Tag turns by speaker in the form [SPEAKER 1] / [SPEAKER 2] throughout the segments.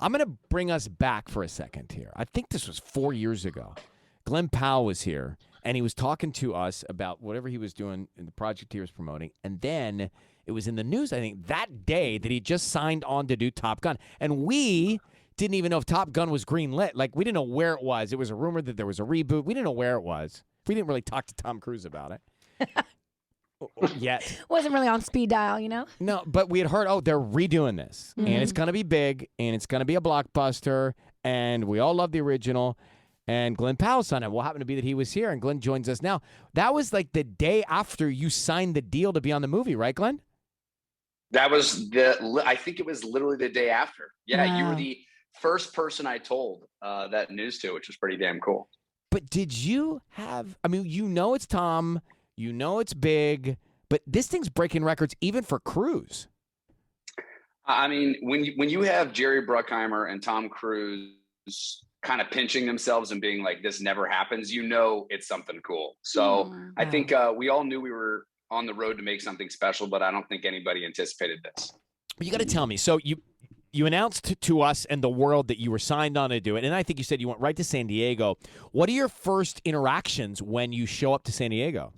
[SPEAKER 1] I'm going to bring us back for a second here. I think this was 4 years ago. Glen Powell was here, and he was talking to us about whatever he was doing in the project he was promoting. And then it was in the news, I think, that day that he just signed on to do Top Gun. And we didn't even know if Top Gun was greenlit. Like, we didn't know where it was. It was a rumor that there was a reboot. We didn't know where it was. We didn't really talk to Tom Cruise about it. Yet.
[SPEAKER 2] Wasn't really on speed dial, you know?
[SPEAKER 1] No, but we had heard, they're redoing this. And it's going to be big, and it's going to be a blockbuster, and we all love the original. And Glen Powell's on it. Well, happened to be that he was here, and Glen joins us now. That was like the day after you signed the deal to be on the movie, right, Glen?
[SPEAKER 3] That was I think it was literally the day after. Yeah, wow. You were the first person I told that news to, which was pretty damn cool.
[SPEAKER 1] But did you have, it's Tom, it's big, but this thing's breaking records even for Cruise.
[SPEAKER 3] I mean, when you have Jerry Bruckheimer and Tom Cruise kind of pinching themselves and being like, this never happens, it's something cool. So I think we all knew we were on the road to make something special, but I don't think anybody anticipated this.
[SPEAKER 1] You got to tell me. So you announced to us and the world that you were signed on to do it, and I think you said you went right to San Diego. What are your first interactions when you show up to San Diego?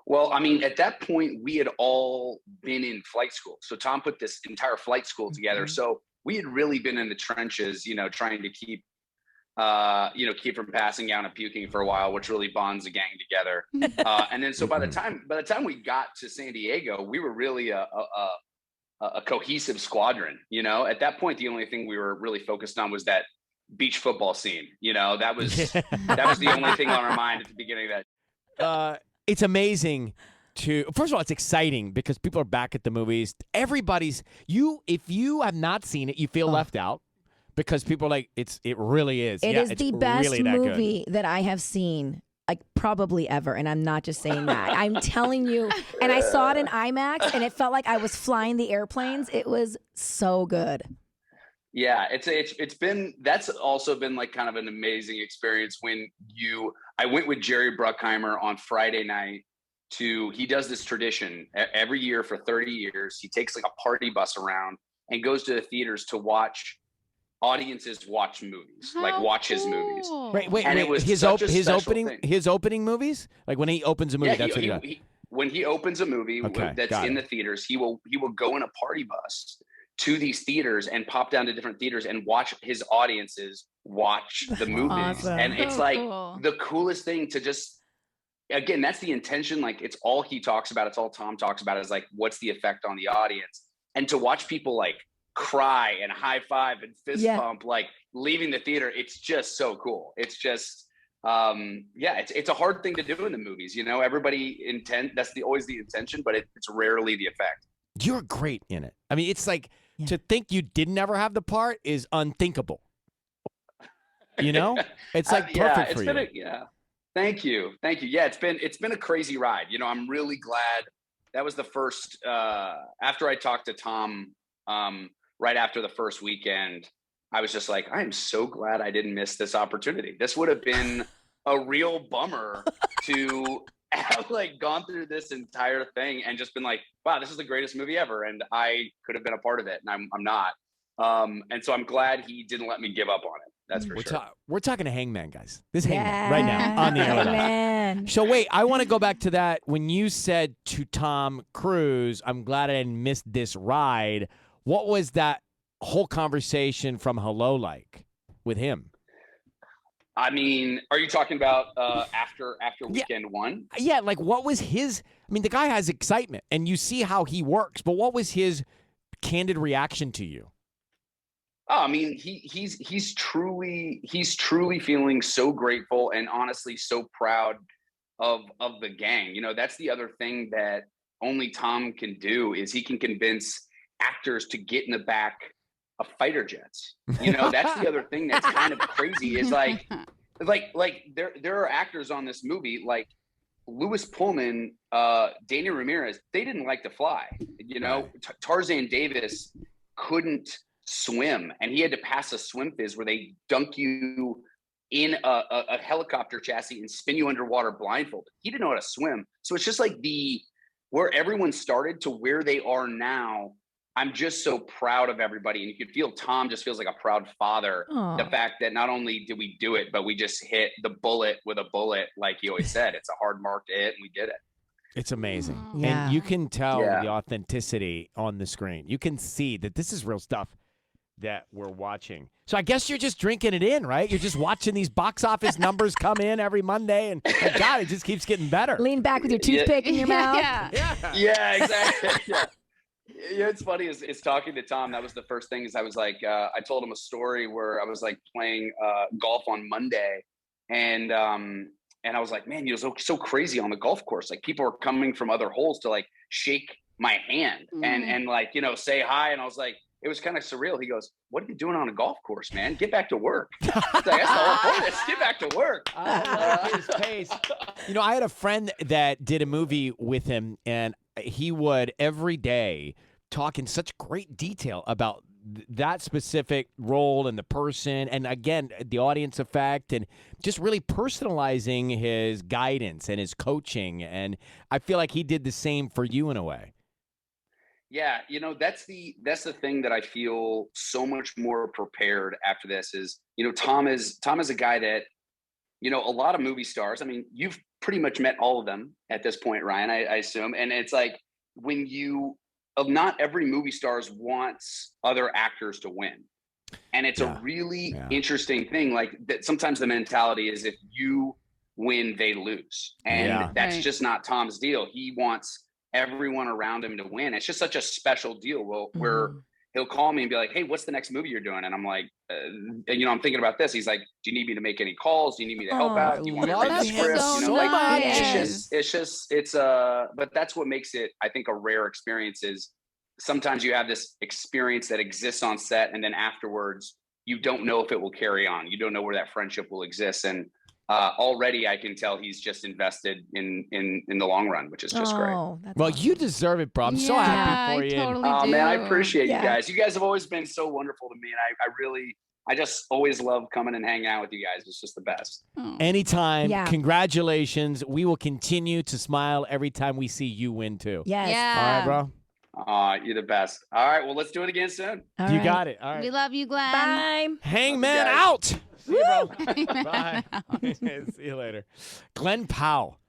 [SPEAKER 3] Well, I mean, at that point, we had all been in flight school. So Tom put this entire flight school together. So we had really been in the trenches, trying to keep from passing out and puking for a while, which really bonds the gang together. And then so by the time we got to San Diego, we were really a cohesive squadron. At that point, the only thing we were really focused on was that beach football scene. That was the only thing on our mind at the beginning of that.
[SPEAKER 1] It's amazing first of all, it's exciting because people are back at the movies. If you have not seen it, you feel left out because people are like, it really is.
[SPEAKER 2] It is the best really movie that I have seen, like probably ever. And I'm not just saying that. I'm telling you. And I saw it in IMAX and it felt like I was flying the airplanes. It was so good.
[SPEAKER 3] Yeah, that's also been like kind of an amazing experience I went with Jerry Bruckheimer on Friday night he does this tradition every year for 30 years. He takes like a party bus around and goes to the theaters to watch audiences watch movies, watch his movies.
[SPEAKER 1] Wait,
[SPEAKER 3] and it was his
[SPEAKER 1] opening movies? Like when he opens a movie, that's what he does.
[SPEAKER 3] When he opens a movie that's in the theaters, he will go in a party bus to these theaters and pop down to different theaters and watch his audiences watch the movies. Awesome. And it's the coolest thing to just, again, that's the intention. Like it's all he talks about. It's all Tom talks about is like, what's the effect on the audience? And to watch people like cry and high five and fist pump, like leaving the theater, it's just so cool. It's just, it's a hard thing to do in the movies. Everybody that's always the intention, but it's rarely the effect.
[SPEAKER 1] You're great in it. I mean, it's like to think you didn't ever have the part is unthinkable. It's like perfect for you.
[SPEAKER 3] Thank you. Yeah, it's been a crazy ride. I'm really glad that was the first, after I talked to Tom, right after the first weekend, I was just like, I am so glad I didn't miss this opportunity. This would have been a real bummer to have like gone through this entire thing and just been like, wow, this is the greatest movie ever. And I could have been a part of it and I'm not. And so I'm glad he didn't let me give up on it. That's for sure.
[SPEAKER 1] We're talking to Hangman, guys. This is Hangman right now on the air. So wait, I want to go back to that. When you said to Tom Cruise, I'm glad I didn't miss this ride. What was that whole conversation from Hello like with him?
[SPEAKER 3] I mean, are you talking about after weekend one?
[SPEAKER 1] Yeah, like what was his, the guy has excitement and you see how he works, but what was his candid reaction to you?
[SPEAKER 3] Oh, I mean, he's truly feeling so grateful and honestly so proud of the gang. That's the other thing that only Tom can do is he can convince actors to get in the back of fighter jets. That's the other thing that's kind of crazy is like there are actors on this movie like Louis Pullman, Daniel Ramirez. They didn't like to fly. Tarzan Davis couldn't swim and he had to pass a swim phys where they dunk you in a helicopter chassis and spin you underwater blindfolded. He didn't know how to swim. So it's just like where everyone started to where they are now I'm just so proud of everybody. And you could feel Tom just feels like a proud father.
[SPEAKER 2] Aw.
[SPEAKER 3] The fact that not only did we do it, but we just hit the bullet with a bullet. Like he always said, it's a hard mark to hit, and we did it.
[SPEAKER 1] It's amazing.
[SPEAKER 2] Yeah.
[SPEAKER 1] And you can tell
[SPEAKER 3] Yeah.
[SPEAKER 1] the authenticity on the screen. You can see that this is real stuff that we're watching. So I guess you're just drinking it in, right? You're just watching these box office numbers come in every Monday, and God, it just keeps getting better.
[SPEAKER 2] Lean back with your toothpick in your mouth.
[SPEAKER 3] Yeah, exactly. Yeah. Yeah, it's funny is talking to Tom. That was the first thing is I was like, I told him a story where I was like playing golf on Monday, and I was like, man, you're so crazy on the golf course. Like people are coming from other holes to like shake my hand and like, you know, say hi. And I was like, it was kind of surreal. He goes, what are you doing on a golf course, man? Get back to work. It's like, that's the whole point. Let's get back to work.
[SPEAKER 1] I love his pace. You know, I had a friend that did a movie with him, and he would every day talk in such great detail about that specific role and the person, and again, the audience effect, and just really personalizing his guidance and his coaching. And I feel like he did the same for you in a way.
[SPEAKER 3] Yeah, you know, that's the thing that I feel so much more prepared after this is, you know, Tom is a guy that, you know, a lot of movie stars, I mean, you've pretty much met all of them at this point, Ryan, I assume. And it's like when not every movie stars wants other actors to win. And it's a really interesting thing. Like that sometimes the mentality is if you win, they lose. And that's just not Tom's deal. He wants everyone around him to win. It's just such a special deal where he'll call me and be like, hey, what's the next movie you're doing? And I'm like, you know, I'm thinking about this. He's like, do you need me to make any calls? Do you need me to help out? Do you want to read the script?
[SPEAKER 4] So
[SPEAKER 3] you know, like
[SPEAKER 4] nice.
[SPEAKER 3] but that's what makes it, I think, a rare experience is sometimes you have this experience that exists on set. And then afterwards, you don't know if it will carry on. You don't know where that friendship will exist. And already I can tell he's just invested in the long run, which is just great.
[SPEAKER 2] That's
[SPEAKER 1] Well,
[SPEAKER 2] awesome.
[SPEAKER 1] you deserve it, bro. I'm so happy for
[SPEAKER 4] I
[SPEAKER 1] you.
[SPEAKER 4] totally
[SPEAKER 3] Oh
[SPEAKER 4] do.
[SPEAKER 3] man, I appreciate
[SPEAKER 2] Yeah.
[SPEAKER 3] you guys. You guys have always been so wonderful to me, and I just always love coming and hanging out with you guys. It's just the best.
[SPEAKER 4] Oh.
[SPEAKER 1] Anytime.
[SPEAKER 2] Yeah.
[SPEAKER 1] Congratulations. We will continue to smile every time we see you win, too.
[SPEAKER 2] Yes.
[SPEAKER 4] Yeah.
[SPEAKER 1] All right, bro?
[SPEAKER 3] You're the best. All right, well, let's do it again soon.
[SPEAKER 2] All
[SPEAKER 1] You
[SPEAKER 2] right.
[SPEAKER 1] got it. All right.
[SPEAKER 4] We love you, Glenn.
[SPEAKER 2] Bye.
[SPEAKER 1] Hangman
[SPEAKER 3] guys.
[SPEAKER 1] out. See you, bro.
[SPEAKER 4] Hangman
[SPEAKER 1] Bye.
[SPEAKER 4] out.
[SPEAKER 1] See you later. Glen Powell.